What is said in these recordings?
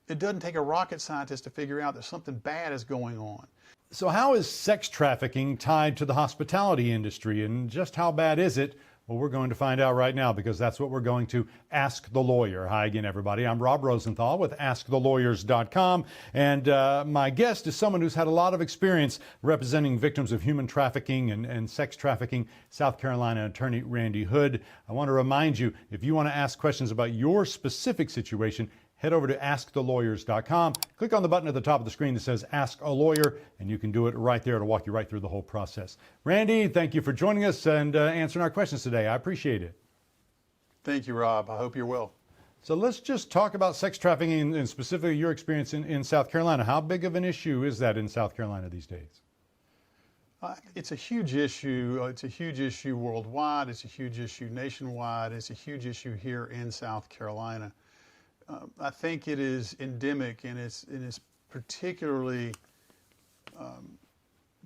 it doesn't take a rocket scientist to figure out that something bad is going on. So how is sex trafficking tied to the hospitality industry, and just how bad is it? Well, we're going to find out right now, because that's what we're going to ask the lawyer. Hi again, everybody. I'm Rob Rosenthal with AskTheLawyers.com, and my guest is someone who's had a lot of experience representing victims of human trafficking and sex trafficking, South Carolina attorney Randy Hood. I want to remind you, if you want to ask questions about your specific situation, head over to AskTheLawyers.com. Click on the button at the top of the screen that says Ask a Lawyer, and you can do it right there to walk you right through the whole process. Randy, thank you for joining us and answering our questions today. I appreciate it. Thank you, Rob. I hope you're well. So let's just talk about sex trafficking and specifically your experience in South Carolina. How big of an issue is that in South Carolina these days? It's a huge issue. It's a huge issue worldwide. It's a huge issue nationwide. It's a huge issue here in South Carolina. I think it is endemic, and it's particularly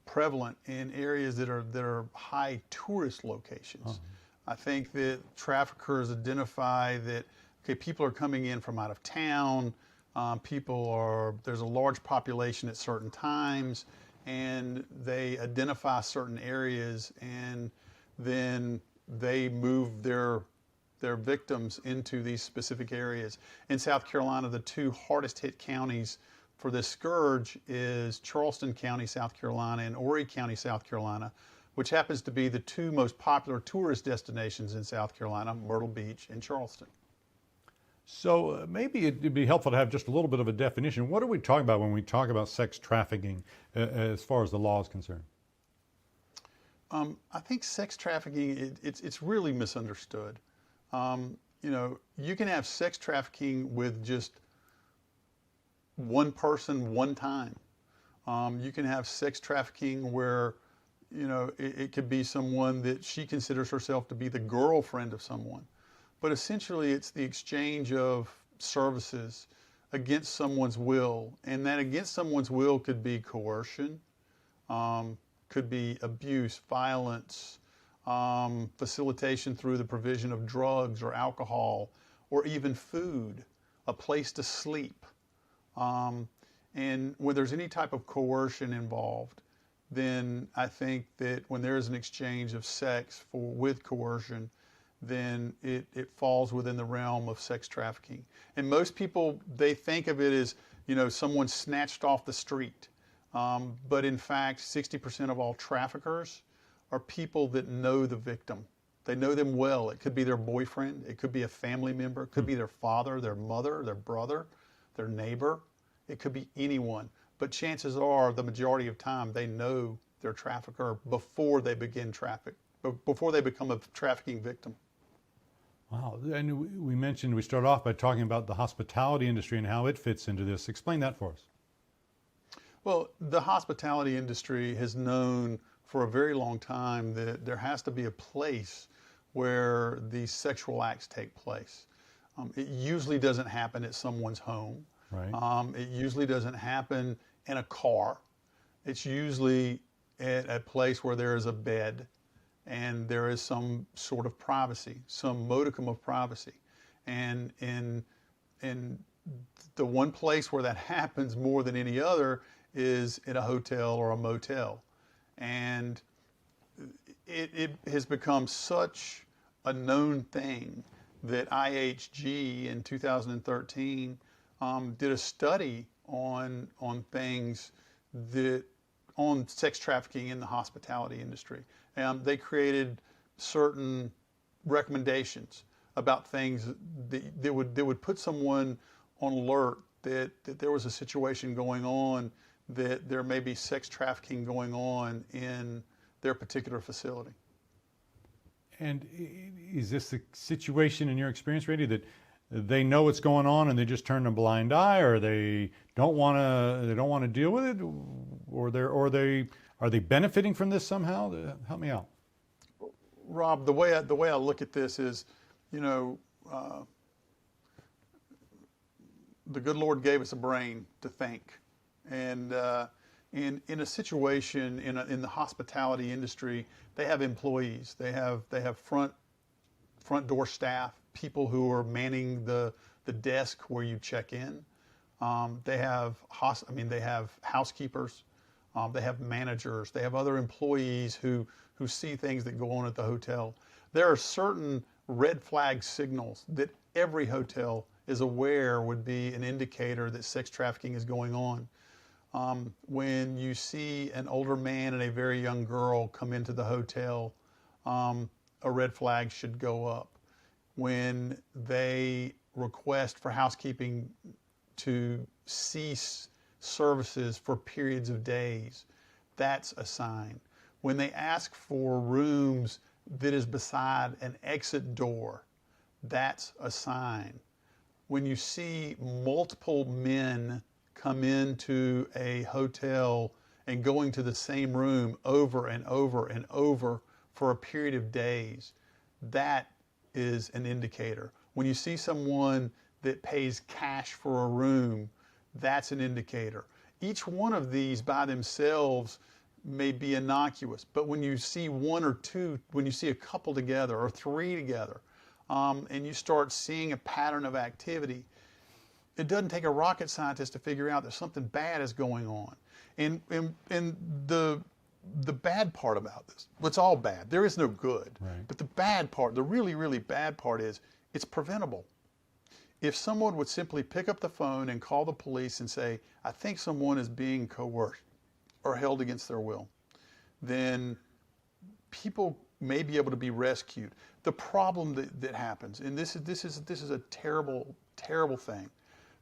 prevalent in areas that are high tourist locations. Uh-huh. I think that traffickers identify that, okay, people are coming in from out of town. There's a large population at certain times, and they identify certain areas, and then they move their victims into these specific areas. In South Carolina, the two hardest hit counties for this scourge is Charleston County, South Carolina, and Horry County, South Carolina, which happens to be the two most popular tourist destinations in South Carolina, Myrtle Beach and Charleston. So maybe it'd be helpful to have just a little bit of a definition. What are we talking about when we talk about sex trafficking as far as the law is concerned? I think sex trafficking, it's really misunderstood. You can have sex trafficking with just one person one time. You can have sex trafficking where, it could be someone that she considers herself to be the girlfriend of someone. But essentially, it's the exchange of services against someone's will. And that against someone's will could be coercion, could be abuse, violence, facilitation through the provision of drugs or alcohol, or even food, a place to sleep. And when there's any type of coercion involved, then I think that when there is an exchange of sex with coercion, then it falls within the realm of sex trafficking. And most people, they think of it as, someone snatched off the street. But in fact, 60% of all traffickers are people that know the victim. They know them well. It could be their boyfriend. It could be a family member. It could be their father, their mother, their brother, their neighbor. It could be anyone. But chances are, the majority of time, they know their trafficker before they begin before they become a trafficking victim. Wow. And we started off by talking about the hospitality industry and how it fits into this. Explain that for us. Well, the hospitality industry has known for a very long time that there has to be a place where these sexual acts take place. It usually doesn't happen at someone's home. Right. It usually doesn't happen in a car. It's usually at a place where there is a bed and there is some sort of privacy, some modicum of privacy. And in the one place where that happens more than any other is in a hotel or a motel. And it has become such a known thing that IHG in 2013 did a study on sex trafficking in the hospitality industry. They created certain recommendations about things that would put someone on alert that there was a situation going on, that there may be sex trafficking going on in their particular facility. And is this the situation in your experience, Randy, that they know what's going on and they just turn a blind eye, or they don't want to deal with it, or are they benefiting from this somehow? Help me out. Rob, the way I look at this is, the good Lord gave us a brain to think, and in a situation in the hospitality industry, they have employees, they have front door staff, people who are manning the desk where you check in. They have they have housekeepers, they have managers, they have other employees who see things that go on at the hotel. There are certain red flag signals that every hotel is aware would be an indicator that sex trafficking is going on. When you see an older man and a very young girl come into the hotel, a red flag should go up. When they request for housekeeping to cease services for periods of days, that's a sign. When they ask for rooms that is beside an exit door, that's a sign. When you see multiple men come into a hotel and going to the same room over and over and over for a period of days, that is an indicator. When you see someone that pays cash for a room, that's an indicator. Each one of these by themselves may be innocuous, but when you see one or two, when you see a couple together or three together, and you start seeing a pattern of activity, it doesn't take a rocket scientist to figure out that something bad is going on. And the bad part about this, well, it's all bad. There is no good. Right. But the bad part, the really, really bad part is it's preventable. If someone would simply pick up the phone and call the police and say, I think someone is being coerced or held against their will, then people may be able to be rescued. The problem that happens, and this is a terrible, terrible thing,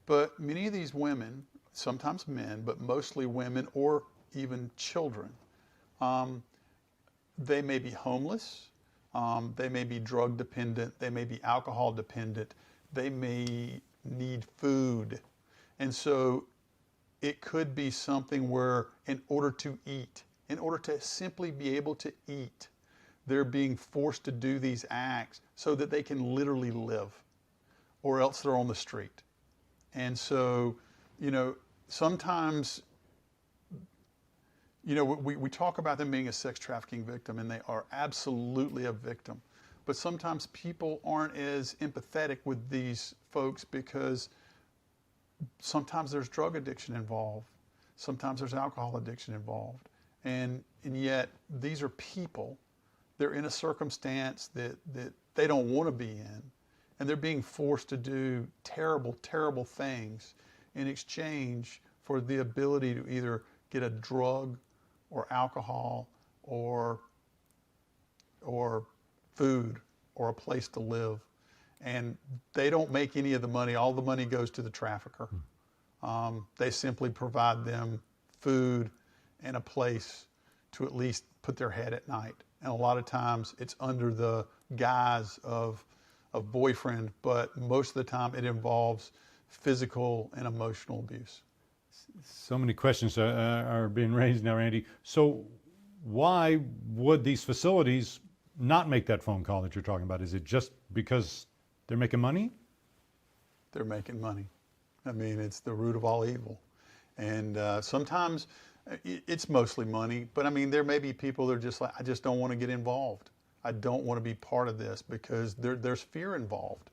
but many of these women, sometimes men, but mostly women or even children, they may be homeless, they may be drug dependent, they may be alcohol dependent, they may need food. And so it could be something where in order to eat, in order to simply be able to eat, they're being forced to do these acts so that they can literally live, or else they're on the street. And so, sometimes, we talk about them being a sex trafficking victim, and they are absolutely a victim. But sometimes people aren't as empathetic with these folks because sometimes there's drug addiction involved. Sometimes there's alcohol addiction involved. And yet these are people. They're in a circumstance that they don't want to be in. And they're being forced to do terrible, terrible things in exchange for the ability to either get a drug or alcohol or food or a place to live. And they don't make any of the money. All the money goes to the trafficker. They simply provide them food and a place to at least put their head at night. And a lot of times it's under the guise of boyfriend, but most of the time it involves physical and emotional abuse. So many questions are being raised now, Randy. So why would these facilities not make that phone call that you're talking about? Is it just because they're making money? They're making money. I mean, it's the root of all evil. And sometimes it's mostly money, but I mean, there may be people that are just like, I just don't want to get involved. I don't want to be part of this because there's fear involved.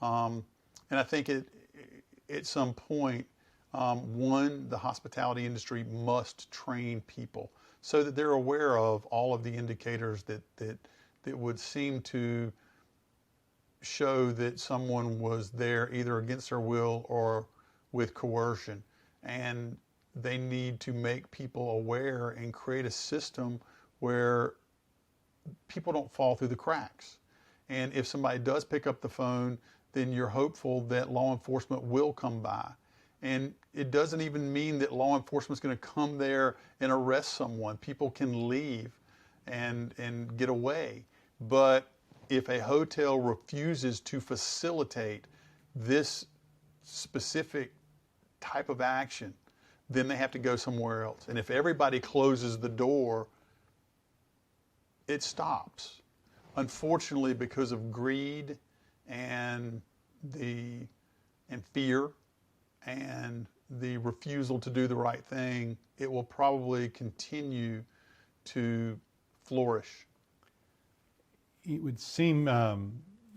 And I think at some point, the hospitality industry must train people so that they're aware of all of the indicators that would seem to show that someone was there either against their will or with coercion. And they need to make people aware and create a system where people don't fall through the cracks. And if somebody does pick up the phone, then you're hopeful that law enforcement will come by. And it doesn't even mean that law enforcement's going to come there and arrest someone. People can leave and get away. But if a hotel refuses to facilitate this specific type of action, then they have to go somewhere else. And if everybody closes the door, it stops. Unfortunately, because of greed and fear and the refusal to do the right thing, it will probably continue to flourish. It would seem,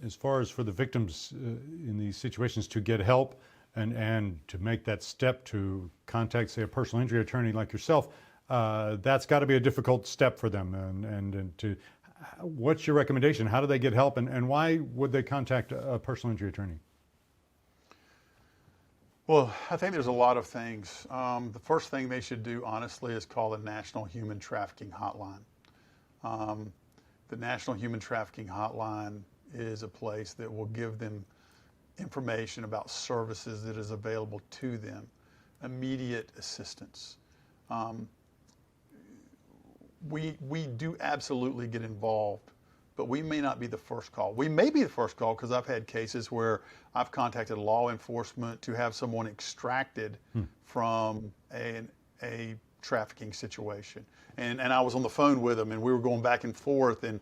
as far as for the victims in these situations to get help, and to make that step to contact, say, a personal injury attorney like yourself, that's got to be a difficult step for them. And to, what's your recommendation? How do they get help, and why would they contact a personal injury attorney? Well, I think there's a lot of things. The first thing they should do, honestly, is call the National Human Trafficking Hotline. The National Human Trafficking Hotline is a place that will give them information about services that is available to them, immediate assistance. We do absolutely get involved, but we may not be the first call. We may be the first call because I've had cases where I've contacted law enforcement to have someone extracted from a trafficking situation. And I was on the phone with them, and we were going back and forth and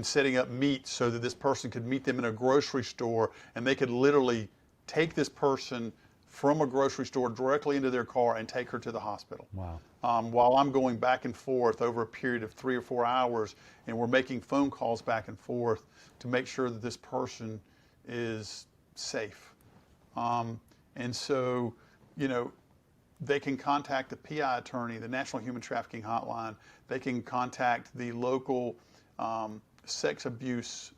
setting up meets so that this person could meet them in a grocery store, and they could literally take this person from a grocery store directly into their car and take her to the hospital. Wow. While I'm going back and forth over a period of 3 or 4 hours, and we're making phone calls back and forth to make sure that this person is safe. And so, you know, they can contact the PI attorney, the National Human Trafficking Hotline. They can contact the local sex abuse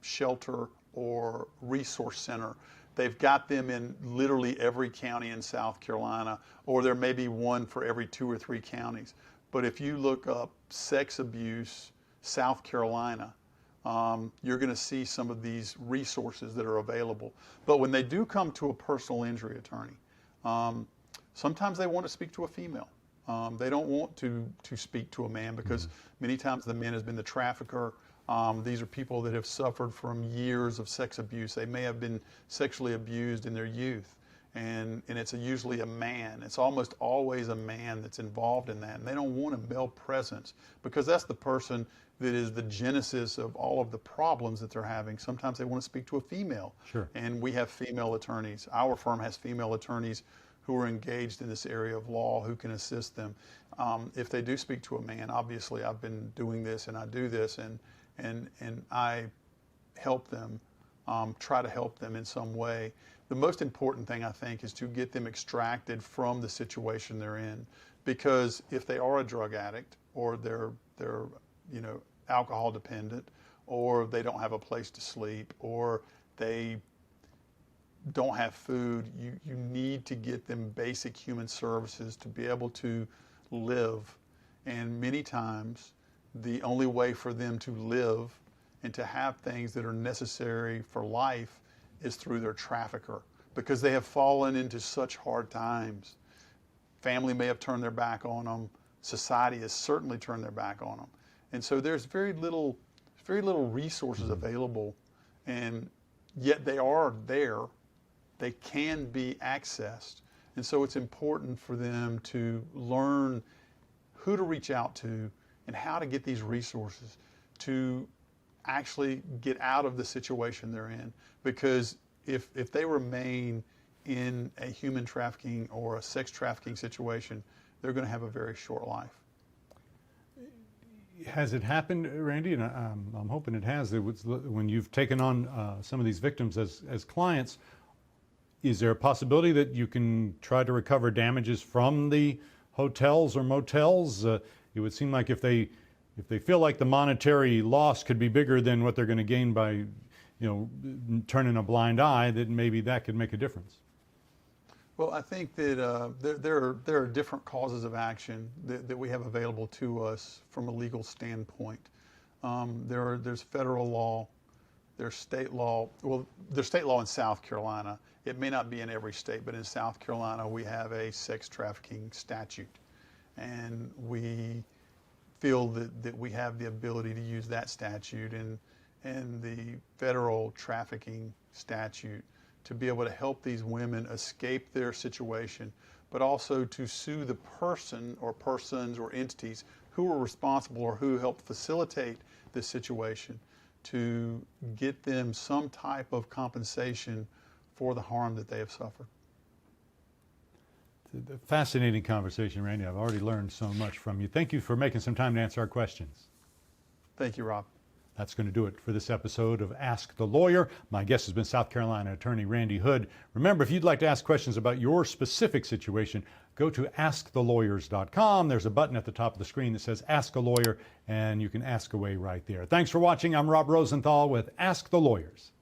shelter or resource center. They've got them in literally every county in South Carolina, or there may be one for every 2 or 3 counties. But if you look up sex abuse South Carolina, you're going to see some of these resources that are available. But when they do come to a personal injury attorney, sometimes they want to speak to a female. They don't want to speak to a man because many times the man has been the trafficker. These are people that have suffered from years of sex abuse. They may have been sexually abused in their youth, and it's usually a man. It's almost always a man that's involved in that, and they don't want a male presence because that's the person that is the genesis of all of the problems that they're having. Sometimes they want to speak to a female, and we have female attorneys. Our firm has female attorneys who are engaged in this area of law who can assist them. If they do speak to a man, obviously I've been doing this and I do this, and I help them, try to help them in some way. The most important thing, I think, is to get them extracted from the situation they're in, because if they are a drug addict, or they're you know, alcohol dependent, or they don't have a place to sleep, or they don't have food, you need to get them basic human services to be able to live. And many times the only way for them to live and to have things that are necessary for life is through their trafficker, because they have fallen into such hard times. Family may have turned their back on them. Society has certainly turned their back on them. And so there's very little resources available, and yet they are there. They can be accessed. And so it's important for them to learn who to reach out to and how to get these resources to actually get out of the situation they're in. Because if they remain in a human trafficking or a sex trafficking situation, they're going to have a very short life. Has it happened, Randy, and I'm hoping it has, that when you've taken on some of these victims as clients, is there a possibility that you can try to recover damages from the hotels or motels? It would seem like if they feel like the monetary loss could be bigger than what they're going to gain by, you know, turning a blind eye, that maybe that could make a difference. Well, I think that there are different causes of action that we have available to us from a legal standpoint. There's federal law, there's state law. Well, there's state law in South Carolina. It may not be in every state, but in South Carolina we have a sex trafficking statute, and we feel that we have the ability to use that statute and the federal trafficking statute to be able to help these women escape their situation, but also to sue the person or persons or entities who were responsible or who helped facilitate this situation, to get them some type of compensation for the harm that they have suffered. It's a fascinating conversation, Randy. I've already learned so much from you. Thank you for making some time to answer our questions. Thank you, Rob. That's going to do it for this episode of Ask the Lawyer. My guest has been South Carolina attorney Randy Hood. Remember, if you'd like to ask questions about your specific situation, go to askthelawyer.com. There's a button at the top of the screen that says Ask a Lawyer, and you can ask away right there. Thanks for watching. I'm Rob Rosenthal with Ask the Lawyers.